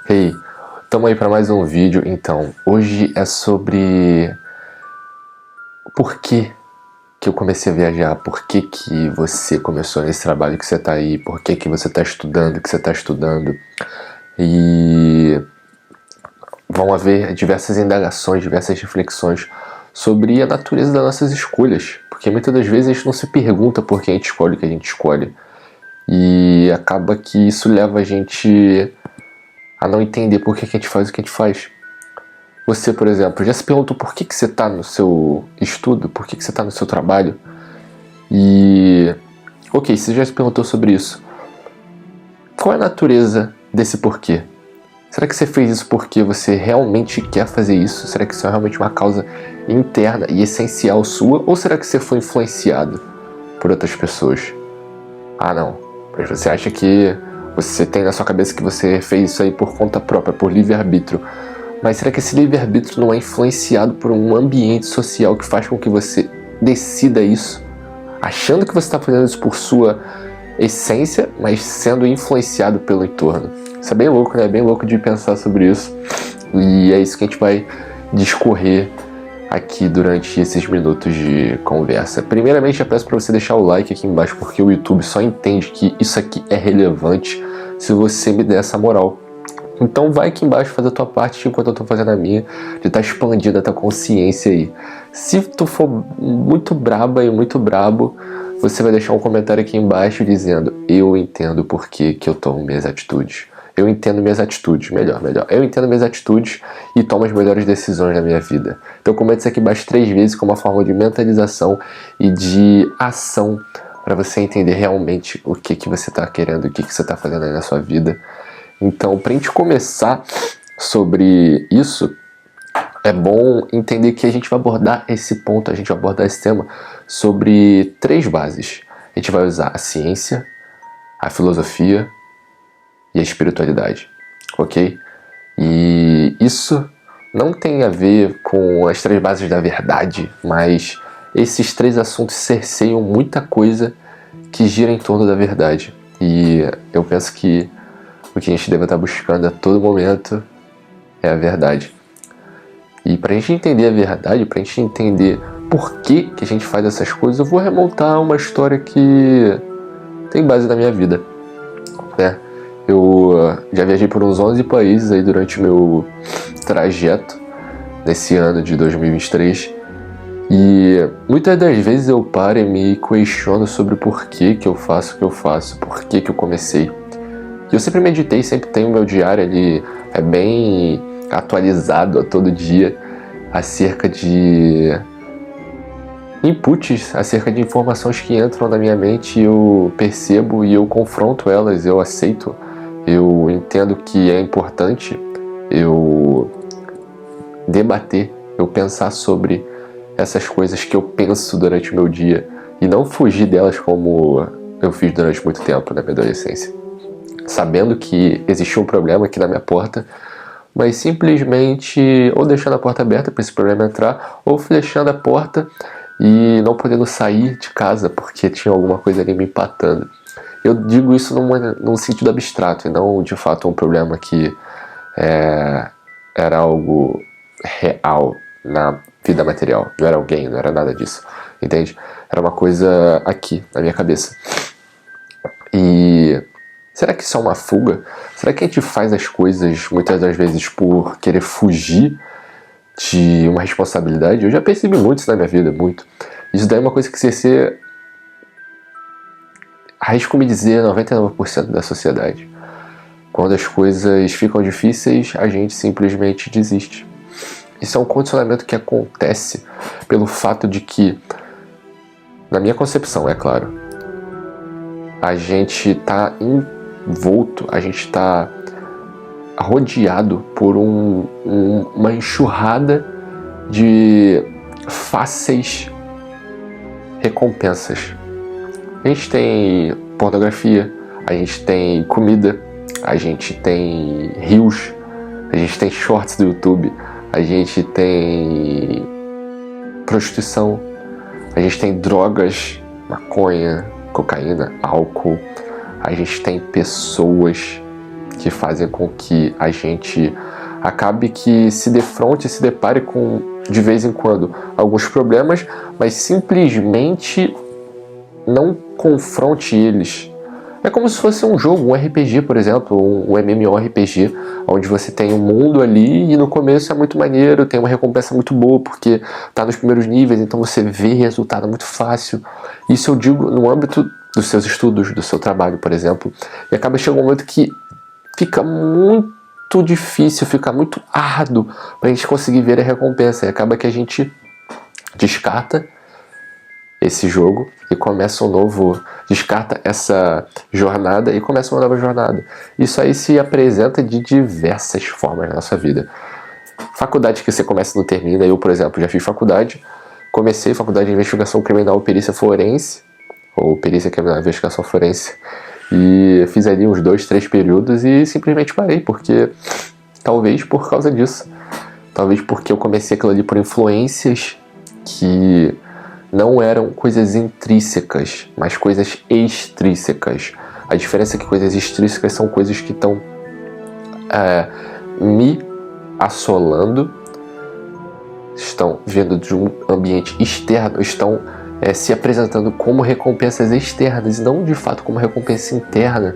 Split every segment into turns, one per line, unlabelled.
Hey, estamos aí para mais um vídeo. Então, hoje é sobre por que eu comecei a viajar, por que você começou nesse trabalho que você está aí, por que você está estudando o que você está estudando. E vão haver diversas indagações, diversas reflexões sobre a natureza das nossas escolhas, porque muitas das vezes a gente não se pergunta por que a gente escolhe o que a gente escolhe, e acaba que isso leva a gente a não entender por que a gente faz o que a gente faz. Você, por exemplo, já se perguntou por que você está no seu estudo, por que você está no seu trabalho? E, ok, você já se perguntou sobre isso. Qual é a natureza desse porquê? Será que você fez isso porque você realmente quer fazer isso? Será que isso é realmente uma causa interna e essencial sua? Ou será que você foi influenciado por outras pessoas? Ah, não. Mas você acha que você tem na sua cabeça que você fez isso aí por conta própria, por livre-arbítrio. Mas será que esse livre-arbítrio não é influenciado por um ambiente social que faz com que você decida isso? Achando que você está fazendo isso por sua essência, mas sendo influenciado pelo entorno. Isso é bem louco, né? É bem louco de pensar sobre isso. E é isso que a gente vai discorrer aqui durante esses minutos de conversa. Primeiramente, eu peço para você deixar o like aqui embaixo, porque o YouTube só entende que isso aqui é relevante se você me der essa moral. Então vai aqui embaixo fazer a tua parte enquanto eu tô fazendo a minha, de estar expandindo a tua consciência aí. Se tu for muito braba e muito brabo, você vai deixar um comentário aqui embaixo dizendo: eu entendo por que eu tomo minhas atitudes. Eu entendo minhas atitudes, melhor. Eu entendo minhas atitudes e tomo as melhores decisões na minha vida. Então comenta isso aqui embaixo 3 vezes como uma forma de mentalização e de ação para você entender realmente o que você está querendo, o que você está fazendo aí na sua vida. Então, para a gente começar sobre isso, é bom entender que a gente vai abordar esse ponto, a gente vai abordar esse tema sobre 3 bases. A gente vai usar a ciência, a filosofia e a espiritualidade, ok? E isso não tem a ver com as 3 bases da verdade, mas esses 3 assuntos cerceiam muita coisa que gira em torno da verdade. E eu penso que o que a gente deve estar buscando a todo momento é a verdade. E para a gente entender a verdade, para a gente entender por que a gente faz essas coisas, eu vou remontar uma história que tem base na minha vida, né? Eu já viajei por uns 11 países aí durante o meu trajeto nesse ano de 2023 e muitas das vezes eu paro e me questiono sobre o porquê que eu faço o que eu faço, por que eu comecei. Eu sempre meditei, sempre tenho o meu diário, ele é bem atualizado a todo dia acerca de inputs, acerca de informações que entram na minha mente, eu percebo e eu confronto elas, eu aceito, eu entendo que é importante eu debater, eu pensar sobre essas coisas que eu penso durante o meu dia e não fugir delas como eu fiz durante muito tempo na minha adolescência. Sabendo que existia um problema aqui na minha porta, mas simplesmente ou deixando a porta aberta para esse problema entrar, ou fechando a porta e não podendo sair de casa porque tinha alguma coisa ali me empatando. Eu digo isso num sentido abstrato e não de fato um problema que era algo real na vida material. Não era alguém, não era nada disso, entende? Era uma coisa aqui na minha cabeça. E será que isso é uma fuga? Será que a gente faz as coisas muitas das vezes por querer fugir de uma responsabilidade? Eu já percebi muito isso na minha vida, muito. Isso daí é uma coisa que você arrisco-me dizer 99% da sociedade. Quando as coisas ficam difíceis, a gente simplesmente desiste. Isso é um condicionamento que acontece pelo fato de que, na minha concepção, é claro, a gente está envolto, a gente está rodeado por uma enxurrada de fáceis recompensas. A gente tem pornografia, a gente tem comida, a gente tem reels, a gente tem shorts do YouTube, a gente tem prostituição, a gente tem drogas, maconha, cocaína, álcool, a gente tem pessoas que fazem com que a gente acabe que se defronte, se depare com, de vez em quando, alguns problemas, mas simplesmente não confronte eles. É como se fosse um jogo, um RPG, por exemplo, um MMORPG, onde você tem um mundo ali e no começo é muito maneiro, tem uma recompensa muito boa, porque tá nos primeiros níveis, então você vê resultado muito fácil. Isso eu digo no âmbito dos seus estudos, do seu trabalho, por exemplo. E acaba chegando um momento que fica muito difícil, fica muito árduo pra gente conseguir ver a recompensa. E acaba que a gente descarta esse jogo e começa um novo, descarta essa jornada e começa uma nova jornada. Isso aí se apresenta de diversas formas na nossa vida. Faculdade que você começa e não termina. Eu, por exemplo, já fiz faculdade, comecei faculdade de investigação criminal, perícia forense, ou perícia criminal, investigação forense, e fiz ali uns 2, 3 períodos e simplesmente parei, porque talvez por causa disso, talvez porque eu comecei aquilo ali por influências que não eram coisas intrínsecas, mas coisas extrínsecas. A diferença é que coisas extrínsecas são coisas que estão me assolando, estão vindo de um ambiente externo, estão se apresentando como recompensas externas, e não de fato como recompensa interna,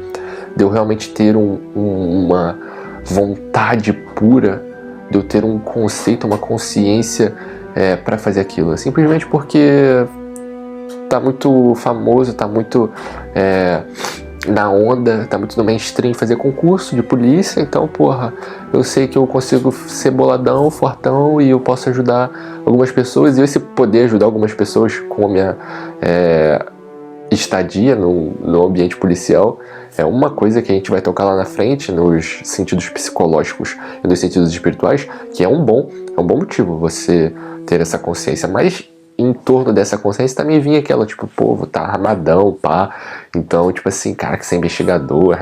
de eu realmente ter uma vontade pura, de eu ter um conceito, uma consciência para fazer aquilo. Simplesmente porque tá muito famoso, tá muito na onda, tá muito no mainstream fazer concurso de polícia, então, porra, eu sei que eu consigo ser boladão, fortão e eu posso ajudar algumas pessoas, e esse poder ajudar algumas pessoas com a minha estadia no ambiente policial é uma coisa que a gente vai tocar lá na frente, nos sentidos psicológicos e nos sentidos espirituais, que é um bom motivo você ter essa consciência, mas em torno dessa consciência também vinha aquela, tipo, pô, vou tá armadão, pá, então, tipo assim, cara, que você é investigador,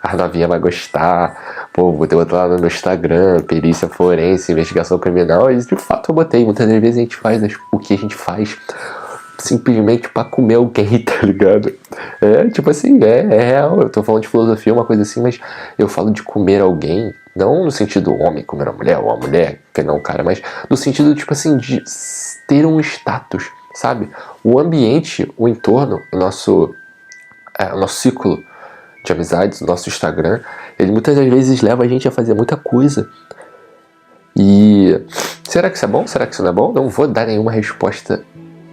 a novinha vai gostar, pô, vou ter outro lá no meu Instagram, perícia forense, investigação criminal, e de fato eu botei, muitas das vezes a gente faz o que a gente faz simplesmente pra comer alguém, tá ligado? Tipo assim, é real, eu tô falando de filosofia, uma coisa assim, mas eu falo de comer alguém, não no sentido homem comer uma mulher, ou a mulher pegar um cara, mas no sentido, tipo assim, de ter um status, sabe? O ambiente, o entorno, o nosso ciclo de amizades, o nosso Instagram, ele muitas das vezes leva a gente a fazer muita coisa. E será que isso é bom? Será que isso não é bom? Não vou dar nenhuma resposta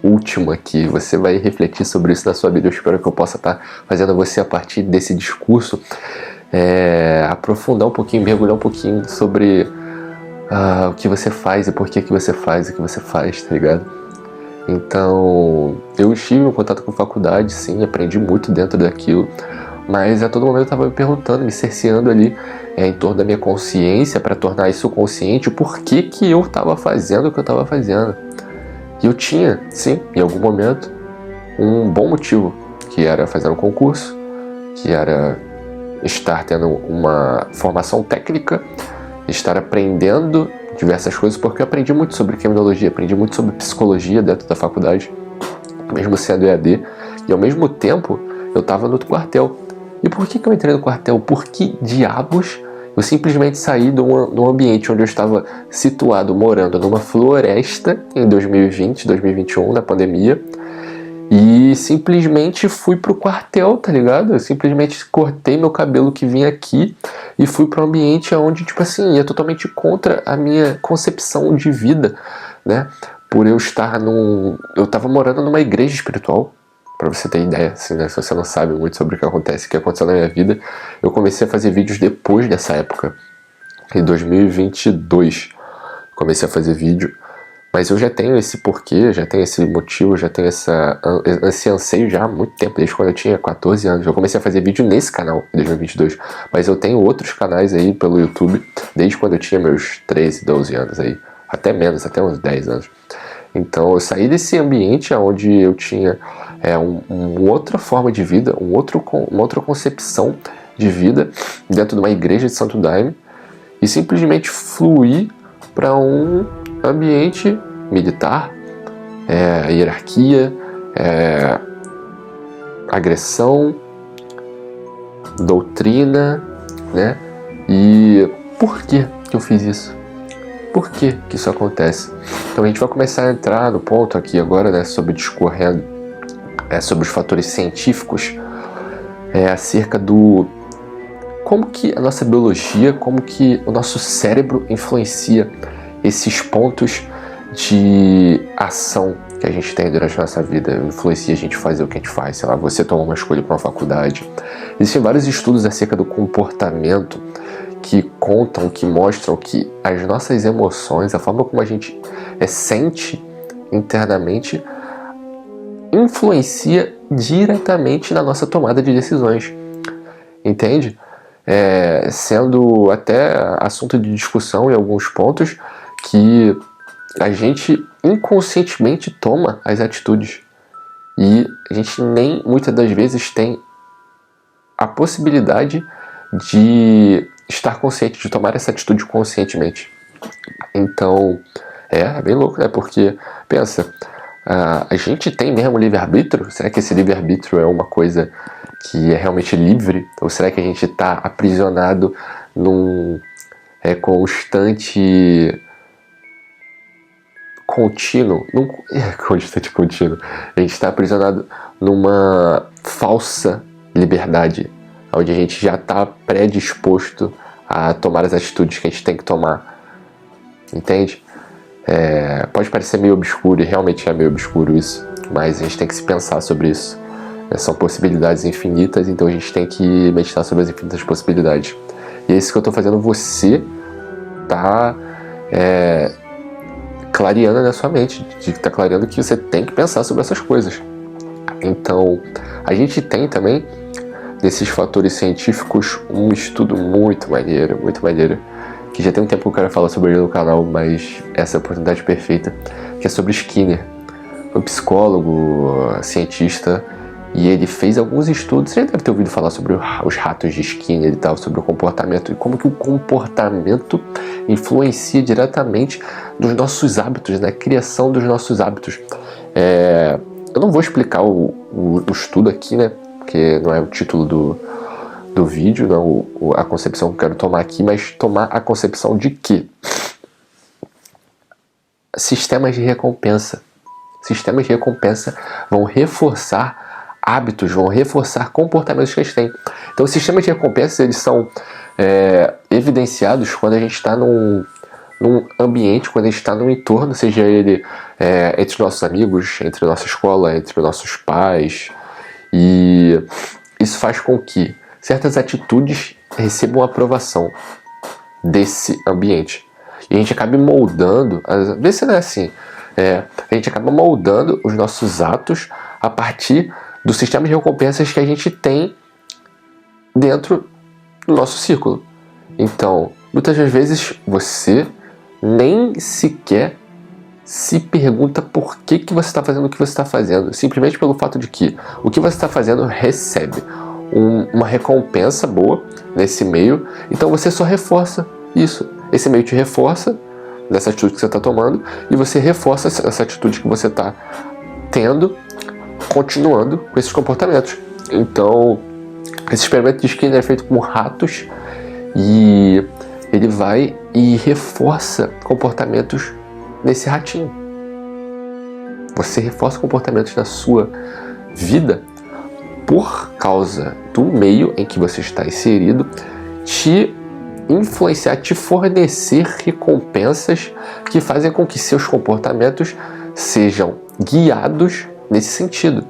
última aqui. Você vai refletir sobre isso na sua vida. Eu espero que eu possa estar fazendo você, a partir desse discurso, aprofundar um pouquinho, mergulhar um pouquinho sobre o que você faz e por que você faz o que você faz, tá ligado? Então, eu estive em contato com faculdade, sim, aprendi muito dentro daquilo, mas a todo momento eu estava me perguntando, me cerceando ali em torno da minha consciência, para tornar isso consciente, o porquê que eu estava fazendo o que eu estava fazendo. E eu tinha, sim, em algum momento, um bom motivo, que era fazer um concurso, que era estar tendo uma formação técnica, estar aprendendo diversas coisas, porque eu aprendi muito sobre criminologia, aprendi muito sobre psicologia dentro da faculdade, mesmo sendo EAD, e ao mesmo tempo eu estava no quartel. E por que eu entrei no quartel? Por que diabos eu simplesmente saí de um ambiente onde eu estava situado, morando numa floresta em 2020, 2021, na pandemia, e simplesmente fui pro quartel, tá ligado? Eu simplesmente cortei meu cabelo que vinha aqui e fui pro ambiente onde, tipo assim, ia totalmente contra a minha concepção de vida, né? Por eu estar eu tava morando numa igreja espiritual, pra você ter ideia, assim, né? Se você não sabe muito sobre o que acontece, o que aconteceu na minha vida, eu comecei a fazer vídeos depois dessa época, em 2022, comecei a fazer vídeo. Mas eu já tenho esse porquê, já tenho esse motivo, já tenho esse anseio já há muito tempo, desde quando eu tinha 14 anos. Eu comecei a fazer vídeo nesse canal, em 2022. Mas eu tenho outros canais aí pelo YouTube, desde quando eu tinha meus 13, 12 anos aí. Até menos, até uns 10 anos. Então eu saí desse ambiente onde eu tinha uma outra forma de vida, uma outra concepção de vida dentro de uma igreja de Santo Daime, e simplesmente fluí para um ambiente militar, hierarquia, agressão, doutrina, né? E por que eu fiz isso? Por que isso acontece? Então a gente vai começar a entrar no ponto aqui agora, né, sobre discorrendo sobre os fatores científicos, acerca do como que a nossa biologia, como que o nosso cérebro influencia esses pontos de ação que a gente tem durante a nossa vida, influencia a gente fazer o que a gente faz, sei lá, você toma uma escolha para uma faculdade. Existem vários estudos acerca do comportamento que contam, que mostram que as nossas emoções, a forma como a gente sente internamente, influencia diretamente na nossa tomada de decisões, entende? Sendo até assunto de discussão em alguns pontos que a gente inconscientemente toma as atitudes e a gente nem muitas das vezes tem a possibilidade de estar consciente, de tomar essa atitude conscientemente. Então, é bem louco, né? Porque, pensa, a gente tem mesmo livre-arbítrio? Será que esse livre-arbítrio é uma coisa que é realmente livre? Ou será que a gente está aprisionado num constante contínuo? Constante contínuo. A gente está aprisionado numa falsa liberdade, onde a gente já está predisposto a tomar as atitudes que a gente tem que tomar. Entende? Pode parecer meio obscuro, e realmente é meio obscuro isso, mas a gente tem que se pensar sobre isso. São possibilidades infinitas, então a gente tem que meditar sobre as infinitas possibilidades. E é isso que eu estou fazendo você tá clareando na sua mente, tá clareando que você tem que pensar sobre essas coisas. Então, a gente tem também, desses fatores científicos, um estudo muito maneiro, que já tem um tempo que eu quero falar sobre ele no canal, mas essa é a oportunidade perfeita, que é sobre Skinner, um psicólogo, cientista, e ele fez alguns estudos. Você já deve ter ouvido falar sobre os ratos de Skinner e tal, sobre o comportamento, e como que o comportamento influencia diretamente nos nossos hábitos, na criação dos nossos hábitos. Eu não vou explicar o estudo aqui, né, porque não é o título do vídeo, não a concepção que eu quero tomar aqui, mas tomar a concepção de que sistemas de recompensa vão reforçar hábitos, vão reforçar comportamentos que a gente tem. Então, os sistemas de recompensa, eles são evidenciados quando a gente está num ambiente, quando a gente está num entorno, seja ele entre nossos amigos, entre nossa escola, entre nossos pais, e isso faz com que certas atitudes recebam aprovação desse ambiente. E a gente acaba moldando, às vezes não é assim, a gente acaba moldando os nossos atos a partir do sistema de recompensas que a gente tem dentro do nosso círculo. Então, muitas das vezes você nem sequer se pergunta por que você está fazendo o que você está fazendo, simplesmente pelo fato de que o que você está fazendo recebe uma recompensa boa nesse meio, então você só reforça isso. Esse meio te reforça nessa atitude que você está tomando, e você reforça essa atitude que você está tendo, continuando com esses comportamentos. Então, esse experimento de Skinner é feito com ratos, e ele vai e reforça comportamentos nesse ratinho. Você reforça comportamentos na sua vida por causa do meio em que você está inserido, te influenciar, te fornecer recompensas que fazem com que seus comportamentos sejam guiados nesse sentido.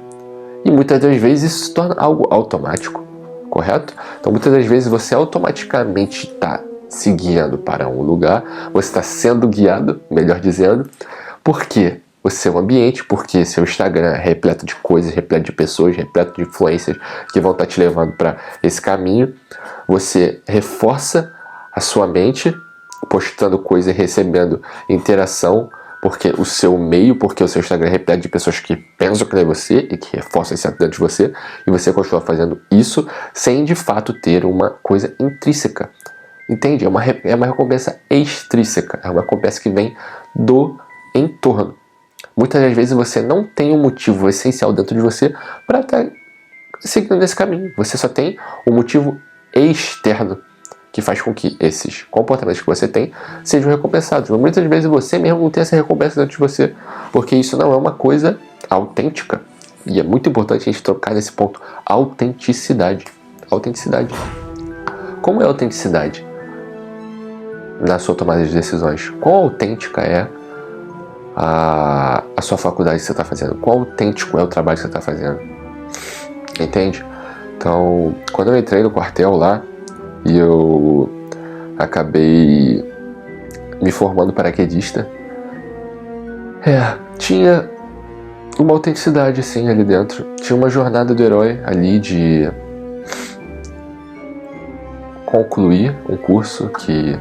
E muitas das vezes isso se torna algo automático, correto? Então muitas das vezes você automaticamente está se guiando para um lugar, você está sendo guiado, melhor dizendo, porque o seu ambiente, porque seu Instagram é repleto de coisas, repleto de pessoas, repleto de influências que vão estar te levando para esse caminho. Você reforça a sua mente postando coisa e recebendo interação, porque o seu meio, porque o seu Instagram é repleto de pessoas que pensam que nem você e que reforçam esse ato dentro de você, e você continua fazendo isso sem de fato ter uma coisa intrínseca. Entende? É uma recompensa extrínseca, é uma recompensa que vem do entorno. Muitas das vezes você não tem um motivo essencial dentro de você para estar seguindo nesse caminho. Você só tem um motivo externo. que faz com que esses comportamentos que você tem sejam recompensados. Mas muitas vezes você mesmo não tem essa recompensa dentro de você, porque isso não é uma coisa autêntica. E é muito importante a gente trocar nesse ponto. Autenticidade. Autenticidade. Como é a autenticidade na sua tomada de decisões? Quão autêntica é a sua faculdade que você está fazendo? Quão autêntico é o trabalho que você está fazendo? Entende? Então, quando eu entrei no quartel lá e eu acabei me formando paraquedista, tinha uma autenticidade assim ali dentro. Tinha uma jornada do herói ali de concluir um curso que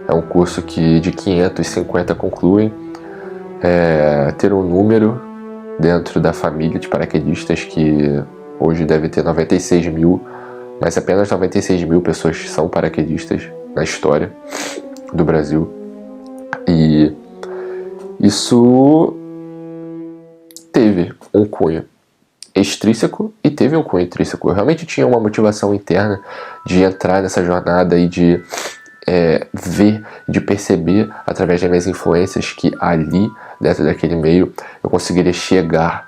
é um curso que de 550 concluem, ter um número dentro da família de paraquedistas que hoje deve ter 96 mil, mas apenas 96 mil pessoas são paraquedistas na história do Brasil. E isso teve um cunho extrínseco e teve um cunho intrínseco. Eu realmente tinha uma motivação interna de entrar nessa jornada e de ver, de perceber através das minhas influências que ali, dentro daquele meio, eu conseguiria chegar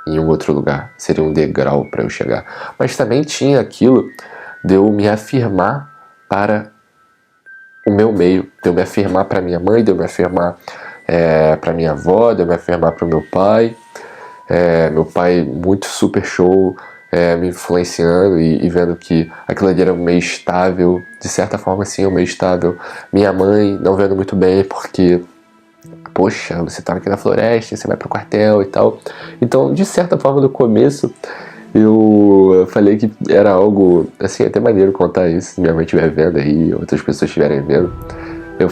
em um outro lugar. Seria um degrau para eu chegar. Mas também tinha aquilo de eu me afirmar para o meu meio, de eu me afirmar para minha mãe, de eu me afirmar para minha avó, de eu me afirmar para o meu pai. Meu pai muito super show, me influenciando e vendo que aquilo ali era um meio estável, de certa forma sim, um meio estável. Minha mãe não vendo muito bem porque, poxa, você estava aqui na floresta, você vai pro quartel e tal. Então, de certa forma, no começo, eu falei que era algo, assim, até maneiro contar isso, se minha mãe estiver vendo aí, outras pessoas estiverem vendo. Eu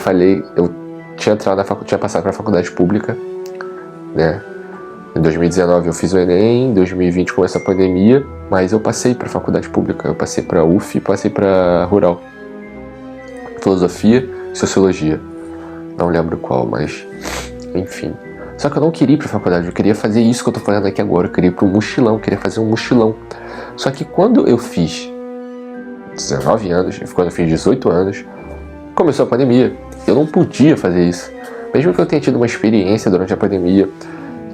tinha entrado tinha passado para a faculdade pública, né? Em 2019 eu fiz o Enem, em 2020 começou a pandemia, mas eu passei para a faculdade pública, eu passei para a UF, passei para Rural. Filosofia e Sociologia. Não lembro qual, mas enfim. Só que eu não queria ir para a faculdade, eu queria fazer isso que eu estou fazendo aqui agora, eu queria ir para um mochilão, eu queria fazer um mochilão. Só que quando eu fiz 19 anos, quando eu fiz 18 anos, começou a pandemia. Eu não podia fazer isso. Mesmo que eu tenha tido uma experiência durante a pandemia,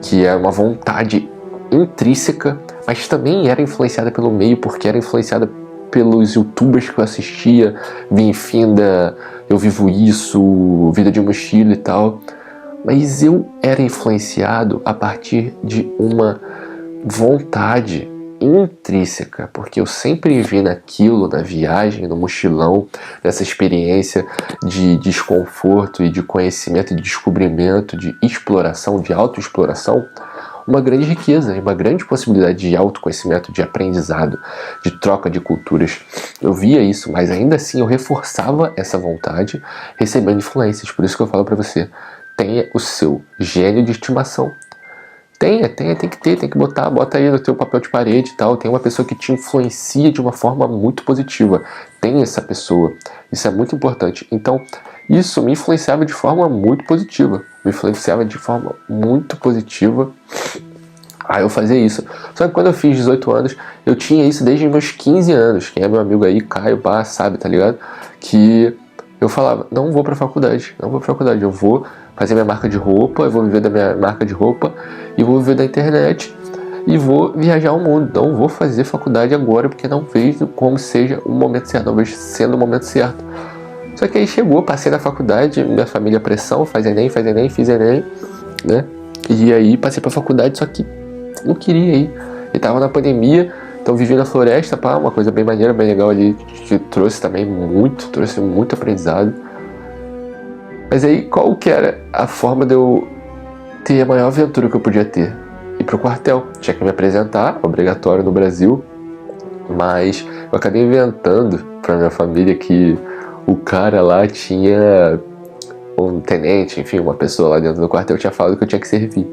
que é uma vontade intrínseca, mas também era influenciada pelo meio, porque era influenciada pelos youtubers que eu assistia, Vinfinda, Eu Vivo Isso, Vida de Mochila e tal. Mas eu era influenciado a partir de uma vontade intrínseca, porque eu sempre vi naquilo, na viagem, no mochilão, nessa experiência de desconforto e de conhecimento, de descobrimento, de exploração, de autoexploração, uma grande riqueza e uma grande possibilidade de autoconhecimento, de aprendizado, de troca de culturas. Eu via isso, mas ainda assim eu reforçava essa vontade recebendo influências. Por isso que eu falo pra você, tenha o seu gênio de estimação. Tem que ter, tem que bota aí no teu papel de parede e tal. Tem uma pessoa que te influencia de uma forma muito positiva. Tem essa pessoa. Isso é muito importante. Então, isso me influenciava de forma muito positiva. Aí eu fazia isso. Só que quando eu fiz 18 anos, eu tinha isso desde meus 15 anos. Quem é meu amigo aí, Caio, sabe, tá ligado? Que eu falava, não vou pra faculdade, eu vou fazer minha marca de roupa, eu vou viver da minha marca de roupa e vou viver da internet e vou viajar o mundo. Não vou fazer faculdade agora porque não vejo como seja o momento certo, não vejo sendo o momento certo. Só que aí chegou, passei na faculdade, minha família pressão, fiz Enem, né? E aí passei pra faculdade, só que não queria ir. E tava na pandemia, então vivi na floresta, uma coisa bem maneira, bem legal ali, que trouxe muito aprendizado. Mas aí, qual que era a forma de eu ter a maior aventura que eu podia ter? Ir pro quartel. Tinha que me apresentar, obrigatório no Brasil, mas eu acabei inventando pra minha família que o cara lá tinha um tenente, enfim, uma pessoa lá dentro do quartel tinha falado que eu tinha que servir.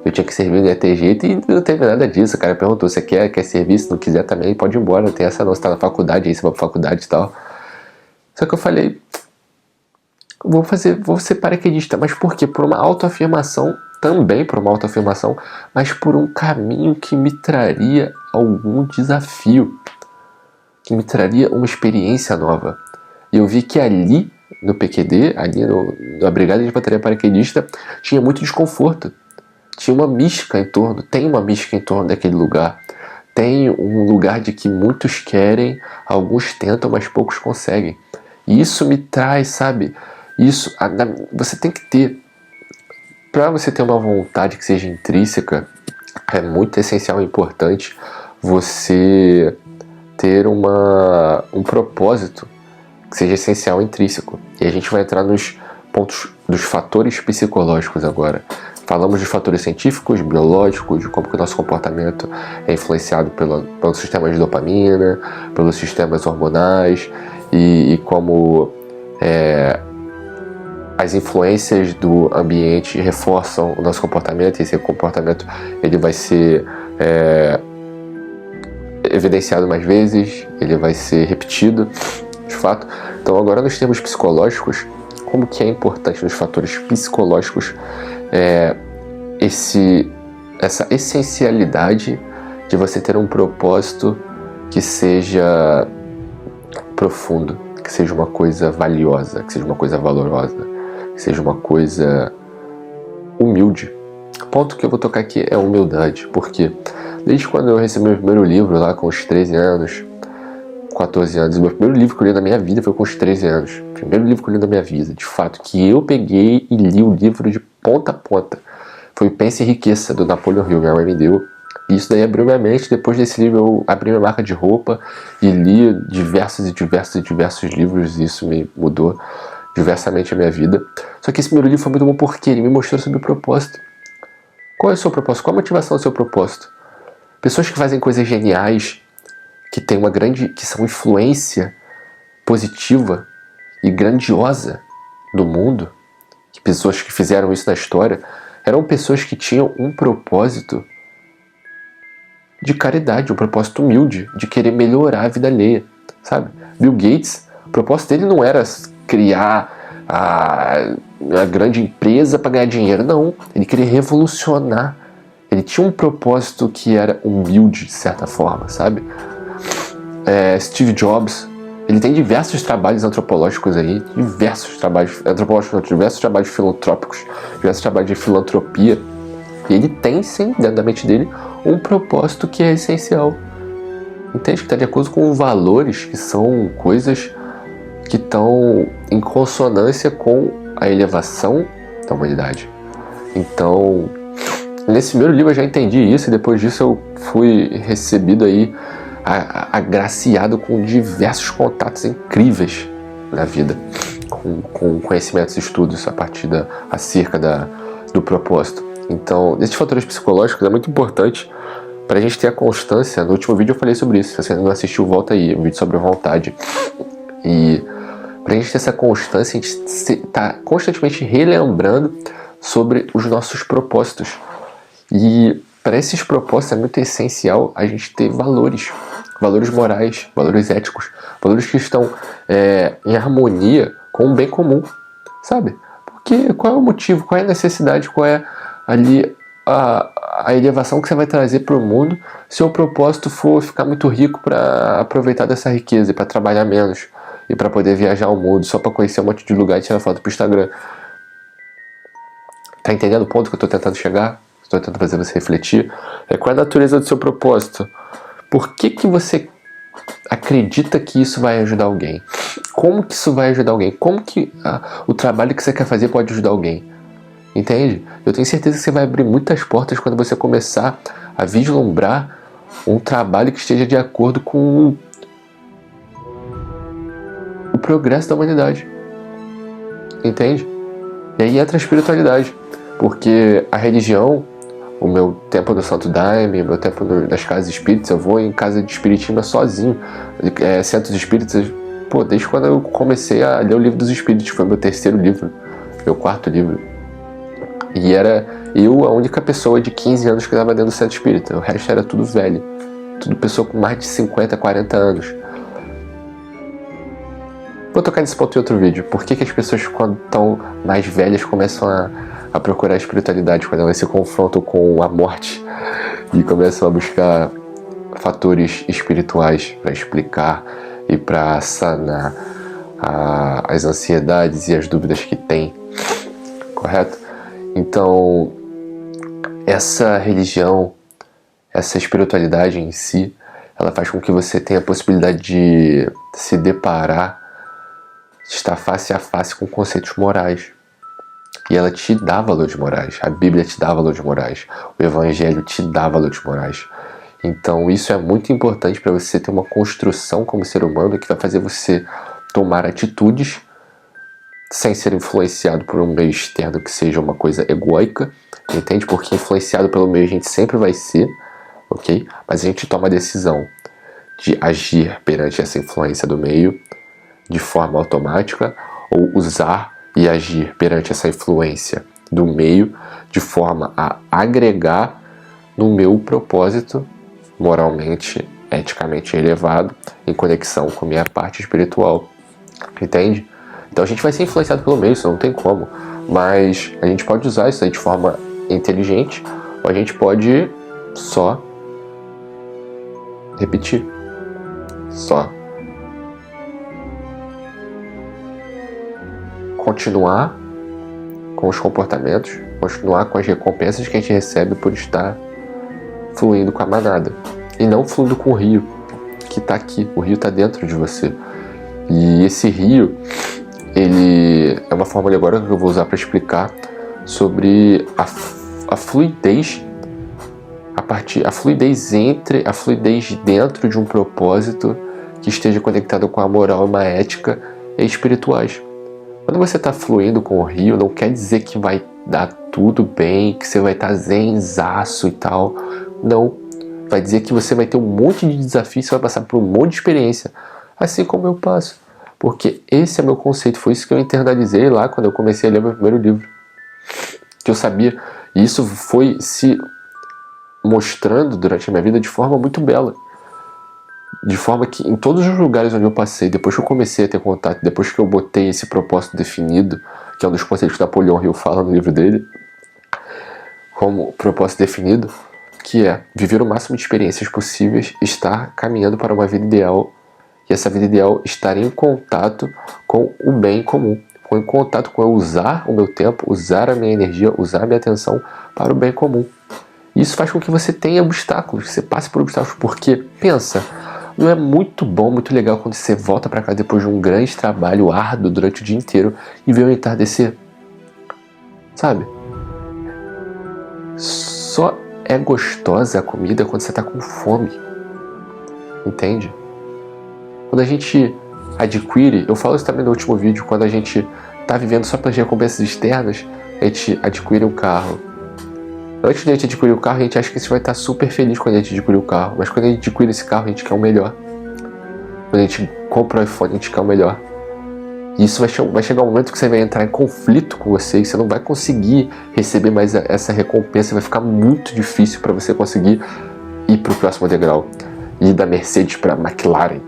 Eu tinha que servir, não ia ter jeito, e não teve nada disso. O cara perguntou, você quer servir? Se não quiser também, pode ir embora, não tem essa não, você tá na faculdade, aí você vai pra faculdade e tal. Só que eu falei, vou ser paraquedista, mas por quê? Por uma autoafirmação, também por uma autoafirmação, mas por um caminho que me traria algum desafio, que me traria uma experiência nova. E eu vi que ali no PQD, ali na Brigada de Infantaria Paraquedista, tinha muito desconforto. Tinha uma mística em torno, tem uma mística em torno daquele lugar. Tem um lugar de que muitos querem, alguns tentam, mas poucos conseguem. E isso me traz, sabe? Isso, você tem que ter, para você ter uma vontade que seja intrínseca, é muito essencial e importante você ter um propósito que seja essencial intrínseco. E a gente vai entrar nos pontos dos fatores psicológicos agora. Falamos de fatores científicos, biológicos, de como que o nosso comportamento é influenciado pelo sistema de dopamina, pelos sistemas hormonais e como as influências do ambiente reforçam o nosso comportamento, e esse comportamento ele vai ser evidenciado mais vezes, ele vai ser repetido, de fato. Então agora nos termos psicológicos, como que é importante nos fatores psicológicos essa essencialidade de você ter um propósito que seja profundo, que seja uma coisa valiosa, que seja uma coisa valorosa, que seja uma coisa humilde. O ponto que eu vou tocar aqui é humildade, porque desde quando eu recebi meu primeiro livro lá com os 13 anos, 14 anos, o meu primeiro livro que eu li na minha vida foi com os 13 anos. O primeiro livro que eu li na minha vida, de fato, que eu peguei e li o livro de ponta a ponta, foi Pense e Enriqueça, do Napoleon Hill. Minha mãe me deu. E isso daí abriu minha mente. Depois desse livro eu abri minha marca de roupa e li diversos livros, e isso me mudou diversamente a minha vida. Só que esse primeiro livro foi muito bom porque ele me mostrou sobre o propósito. Qual é o seu propósito? Qual a motivação do seu propósito? Pessoas que fazem coisas geniais, que são influência positiva e grandiosa do mundo, que pessoas que fizeram isso na história, eram pessoas que tinham um propósito de caridade, um propósito humilde, de querer melhorar a vida alheia, sabe? Bill Gates, o propósito dele não era criar a grande empresa para ganhar dinheiro, não. Ele queria revolucionar. Ele tinha um propósito que era humilde, de certa forma, sabe? Steve Jobs, ele tem diversos trabalhos antropológicos aí, diversos trabalhos filantrópicos, diversos trabalhos de filantropia. E ele tem, sim, dentro da mente dele, um propósito que é essencial. Entende? Que está de acordo com valores, que são coisas que estão em consonância com a elevação da humanidade. Então, nesse primeiro livro eu já entendi isso, e depois disso eu fui recebido aí, agraciado com diversos contatos incríveis na vida, com conhecimentos e estudos acerca do propósito. Então, nesses fatores psicológicos é muito importante para a gente ter a constância. No último vídeo eu falei sobre isso, se você não assistiu, volta aí, um vídeo sobre vontade. E para a gente ter essa constância, a gente está constantemente relembrando sobre os nossos propósitos. E para esses propósitos é muito essencial a gente ter valores morais, valores éticos, valores que estão em harmonia com o bem comum, sabe? Porque qual é o motivo, qual é a necessidade, qual é ali a elevação que você vai trazer para o mundo se o propósito for ficar muito rico para aproveitar dessa riqueza e para trabalhar menos e para poder viajar ao mundo só para conhecer um monte de lugar e tirar foto pro Instagram. Tá entendendo o ponto que eu tô tentando chegar? Estou tentando fazer você refletir. Qual é a natureza do seu propósito? Por que você acredita que isso vai ajudar alguém? Como que isso vai ajudar alguém? Como que o trabalho que você quer fazer pode ajudar alguém? Entende? Eu tenho certeza que você vai abrir muitas portas quando você começar a vislumbrar um trabalho que esteja de acordo com o progresso da humanidade. Entende? E aí entra a espiritualidade. Porque a religião, o meu tempo no Santo Daime, o meu tempo nas casas espíritas, eu vou em casa de espiritismo sozinho. Centros espíritas, desde quando eu comecei a ler o Livro dos Espíritos, foi meu terceiro livro, meu quarto livro. E era eu a única pessoa de 15 anos que estava dentro do centro espírita. O resto era tudo velho. Tudo pessoa com mais de 50, 40 anos. Vou tocar nesse ponto em outro vídeo. Por que as pessoas, quando estão mais velhas, começam a procurar a espiritualidade, quando elas se confrontam com a morte e começam a buscar fatores espirituais para explicar e para sanar as ansiedades e as dúvidas que tem, correto? Então, essa religião, essa espiritualidade em si, ela faz com que você tenha a possibilidade de se deparar, de estar face a face com conceitos morais. E ela te dá valores morais. A Bíblia te dá valores morais. O Evangelho te dá valores morais. Então isso é muito importante para você ter uma construção como ser humano que vai fazer você tomar atitudes sem ser influenciado por um meio externo que seja uma coisa egóica, entende? Porque influenciado pelo meio a gente sempre vai ser, ok? Mas a gente toma a decisão de agir perante essa influência do meio de forma automática ou usar e agir perante essa influência do meio de forma a agregar no meu propósito moralmente, eticamente elevado, em conexão com a minha parte espiritual, entende? Então a gente vai ser influenciado pelo meio, isso não tem como, mas a gente pode usar isso aí de forma inteligente, ou a gente pode só repetir, só continuar com os comportamentos, continuar com as recompensas que a gente recebe por estar fluindo com a manada, e não fluindo com o rio que está aqui. O rio está dentro de você, e esse rio, ele é uma forma alegórica que eu vou usar para explicar sobre a fluidez, a fluidez dentro de um propósito que esteja conectado com a moral e uma ética espirituais. Quando você está fluindo com o rio, não quer dizer que vai dar tudo bem, que você vai estar zenzaço e tal. Não. Vai dizer que você vai ter um monte de desafios, você vai passar por um monte de experiência, assim como eu passo. Porque esse é meu conceito, foi isso que eu internalizei lá quando eu comecei a ler meu primeiro livro. Que eu sabia, e isso foi se mostrando durante a minha vida de forma muito bela. De forma que em todos os lugares onde eu passei, depois que eu comecei a ter contato, depois que eu botei esse propósito definido, que é um dos conceitos que Napoleão Hill fala no livro dele, como propósito definido, que é viver o máximo de experiências possíveis, estar caminhando para uma vida ideal, e essa vida ideal estar em contato com o bem comum, em contato com eu usar o meu tempo, usar a minha energia, usar a minha atenção para o bem comum. Isso faz com que você tenha obstáculos, que você passe por obstáculos, porque, pensa, não é muito bom, muito legal quando você volta para casa depois de um grande trabalho árduo durante o dia inteiro e vê o entardecer? Sabe? Só é gostosa a comida quando você está com fome. Entende? Quando a gente adquire, eu falo isso também no último vídeo, quando a gente está vivendo só pelas recompensas externas, a gente adquire um carro. Antes de a gente adquirir o carro, a gente acha que a gente vai estar super feliz quando a gente adquirir o carro. Mas quando a gente adquire esse carro, a gente quer o melhor. Quando a gente compra o iPhone, a gente quer o melhor. E isso vai chegar um momento que você vai entrar em conflito com você e você não vai conseguir receber mais essa recompensa. Vai ficar muito difícil para você conseguir ir para o próximo degrau. Ir da Mercedes para a McLaren.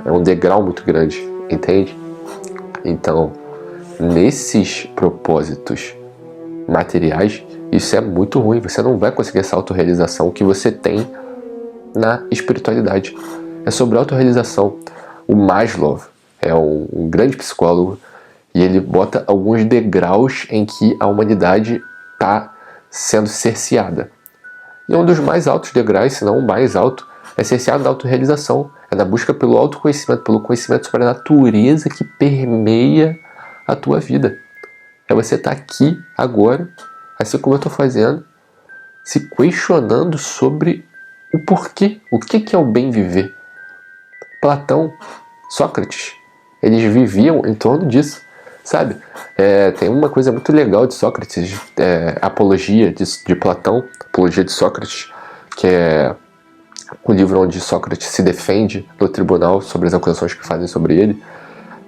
É um degrau muito grande, entende? Então, nesses propósitos materiais, isso é muito ruim. Você não vai conseguir essa autorrealização que você tem na espiritualidade. É sobre autorrealização. O Maslow é um grande psicólogo e ele bota alguns degraus em que a humanidade está sendo cerceada. E um dos mais altos degraus, se não o mais alto, é cerceado da autorrealização. É da busca pelo autoconhecimento, pelo conhecimento sobre a natureza que permeia a tua vida. É você estar aqui, agora, assim como eu estou fazendo, se questionando sobre o porquê, o que é o bem viver. Platão, Sócrates, eles viviam em torno disso, sabe? Tem uma coisa muito legal de Sócrates, Apologia de Platão, Apologia de Sócrates, que é o livro onde Sócrates se defende no tribunal sobre as acusações que fazem sobre ele.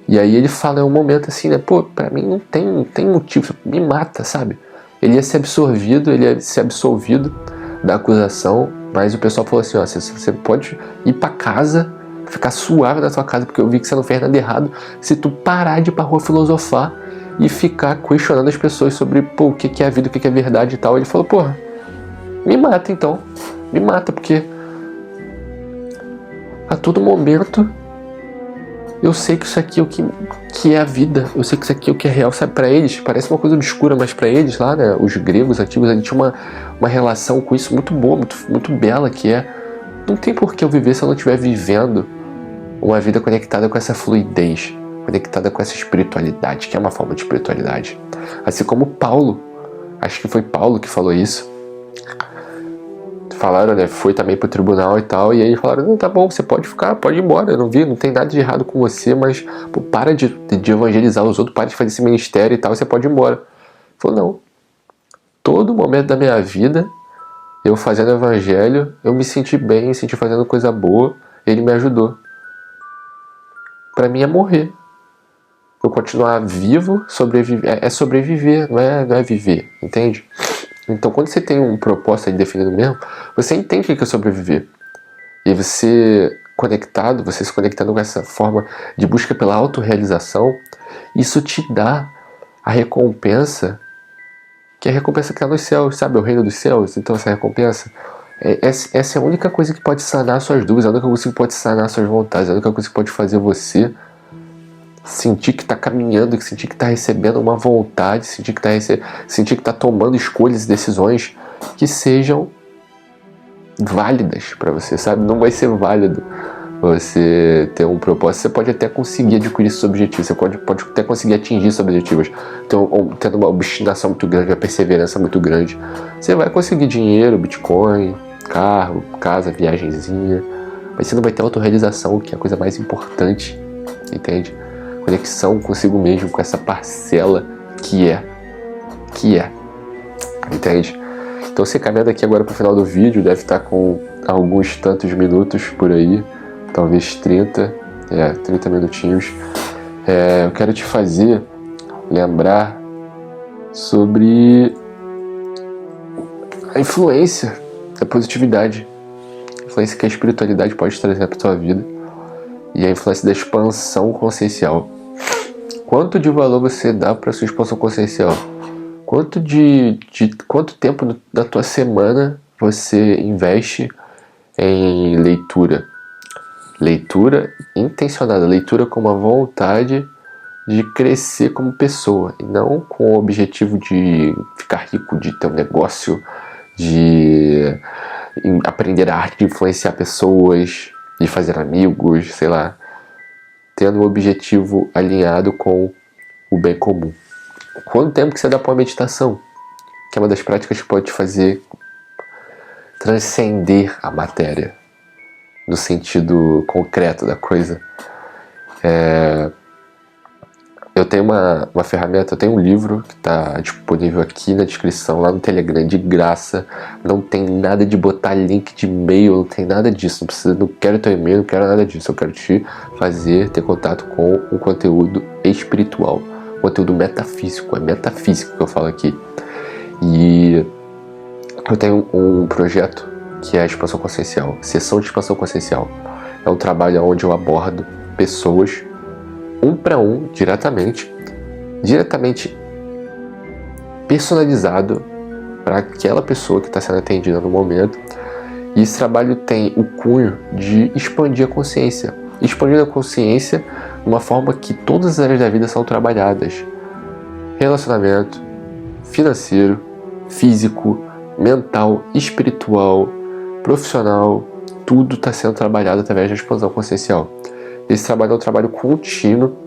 E aí ele fala em um momento assim, né? Pô, pra mim não tem motivo, me mata, sabe? Ele ia ser absorvido, ele ia ser absolvido da acusação, mas o pessoal falou assim, ó, você pode ir pra casa, ficar suave na sua casa, porque eu vi que você não fez nada errado, se tu parar de ir pra rua filosofar e ficar questionando as pessoas sobre, pô, o que é a vida, o que é verdade e tal. Ele falou, porra, me mata então, me mata, porque a todo momento eu sei que isso aqui é o que é a vida, eu sei que isso aqui é o que é real, sabe? Para eles, parece uma coisa obscura, mas para eles lá, né, os gregos antigos, eles tinham uma relação com isso muito boa, muito bela, que é, não tem por que eu viver se eu não estiver vivendo uma vida conectada com essa fluidez, conectada com essa espiritualidade, que é uma forma de espiritualidade. Assim como Paulo, acho que foi Paulo que falou isso, falaram, né, foi também pro tribunal e tal, e aí falaram, não, tá bom, você pode ficar, pode ir embora, eu não vi, não tem nada de errado com você, mas pô, para de evangelizar os outros, para de fazer esse ministério e tal, você pode ir embora. Ele falou, não, todo momento da minha vida, eu fazendo evangelho, eu me senti bem, me senti fazendo coisa boa, ele me ajudou. Pra mim é morrer. Eu continuar vivo, sobreviver, é sobreviver, não é viver, entende? Então, quando você tem um propósito aí definido mesmo, você entende o que é sobreviver. E você se conectando com essa forma de busca pela autorrealização, isso te dá a recompensa, que é a recompensa que está nos céus, sabe? O reino dos céus. Então, essa recompensa, essa é a única coisa que pode sanar suas dúvidas, a única coisa que pode sanar suas vontades, a única coisa que pode fazer você sentir que está caminhando, sentir que está recebendo uma vontade, sentir que está tomando escolhas e decisões que sejam válidas para você, sabe? Não vai ser válido você ter um propósito. Você pode até conseguir adquirir seus objetivos, você pode até conseguir atingir seus objetivos, então, tendo uma obstinação muito grande, uma perseverança muito grande. Você vai conseguir dinheiro, Bitcoin, carro, casa, viagenzinha, mas você não vai ter autorrealização, que é a coisa mais importante, entende? Conexão consigo mesmo, com essa parcela que é, entende? Então você caminhando aqui agora para o final do vídeo, deve estar com alguns tantos minutos por aí, talvez 30 minutinhos. Eu quero te fazer lembrar sobre a influência da positividade, a influência que a espiritualidade pode trazer para a tua vida e a influência da expansão consciencial. Quanto de valor você dá para a sua expansão consciencial? Quanto tempo da tua semana você investe em leitura? Leitura intencionada, leitura com uma vontade de crescer como pessoa, e não com o objetivo de ficar rico, de ter um negócio, de aprender a arte de influenciar pessoas, de fazer amigos, sei lá, tendo um objetivo alinhado com o bem comum. Quanto tempo que você dá para uma meditação? Que é uma das práticas que pode te fazer transcender a matéria, no sentido concreto da coisa. Eu tenho uma ferramenta, eu tenho um livro que está disponível aqui na descrição, lá no Telegram, de graça. Não tem nada de botar link de e-mail, não tem nada disso. Não quero teu e-mail, não quero nada disso. Eu quero te fazer ter contato com um conteúdo espiritual, conteúdo metafísico. É metafísico que eu falo aqui. E eu tenho um projeto que é a expansão consciencial, sessão de expansão consciencial. É um trabalho onde eu abordo pessoas um para um, diretamente personalizado para aquela pessoa que está sendo atendida no momento. E esse trabalho tem o cunho de expandir a consciência. Expandir a consciência de uma forma que todas as áreas da vida são trabalhadas. Relacionamento, financeiro, físico, mental, espiritual, profissional, tudo está sendo trabalhado através da expansão consciencial. Esse trabalho é um trabalho contínuo,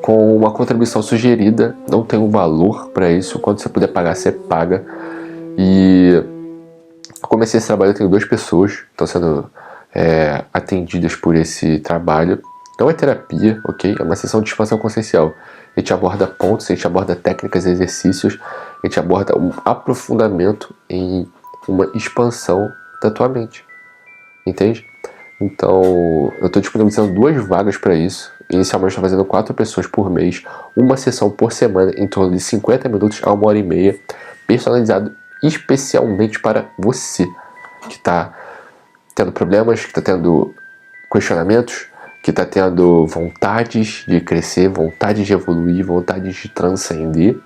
com uma contribuição sugerida, não tem um valor para isso, quando você puder pagar, você paga. E eu comecei esse trabalho, eu tenho 2 pessoas que estão sendo atendidas por esse trabalho. Não é terapia, ok? É uma sessão de expansão consciencial. A gente aborda pontos, a gente aborda técnicas e exercícios, a gente aborda um aprofundamento em uma expansão da tua mente, entende? Então, eu estou disponibilizando 2 vagas para isso. Inicialmente estou fazendo 4 pessoas por mês, uma sessão por semana, em torno de 50 minutos a 1h30, personalizado especialmente para você que está tendo problemas, que está tendo questionamentos, que está tendo vontades de crescer, vontade de evoluir, vontade de transcender.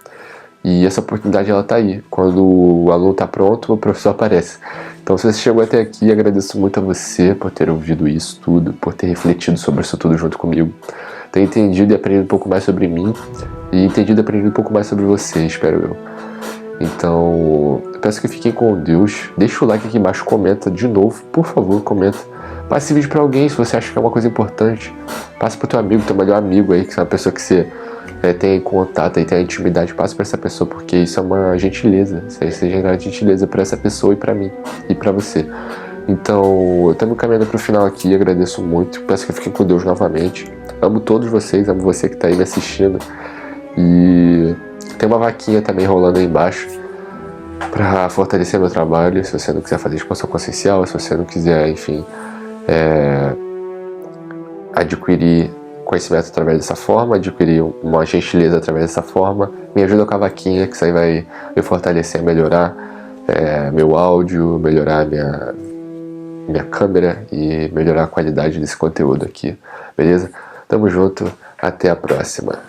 E essa oportunidade ela está aí. Quando o aluno está pronto, o professor aparece. Então, se você chegou até aqui, agradeço muito a você por ter ouvido isso tudo, por ter refletido sobre isso tudo junto comigo. ter entendido e aprendido um pouco mais sobre mim e entendido e aprendido um pouco mais sobre você, espero eu. Então, eu peço que fiquem com Deus. Deixa o like aqui embaixo, comenta de novo, por favor, comenta. Passe esse vídeo pra alguém se você acha que é uma coisa importante. Passe pro teu amigo, teu melhor amigo aí, que é uma pessoa que você tem contato e tem a intimidade. Passe pra essa pessoa, porque isso é uma gentileza. Isso aí seja uma gentileza pra essa pessoa e pra mim e pra você. Então, eu tô me caminhando pro final aqui, agradeço muito. Peço que fiquem com Deus novamente. Amo todos vocês, amo você que tá aí me assistindo. E tem uma vaquinha também rolando aí embaixo para fortalecer meu trabalho. Se você não quiser fazer expansão consciencial, se você não quiser, enfim, adquirir conhecimento através dessa forma, adquirir uma gentileza através dessa forma, me ajuda com a vaquinha, que isso aí vai me fortalecer, melhorar meu áudio, melhorar minha câmera e melhorar a qualidade desse conteúdo aqui, beleza? Tamo junto, até a próxima.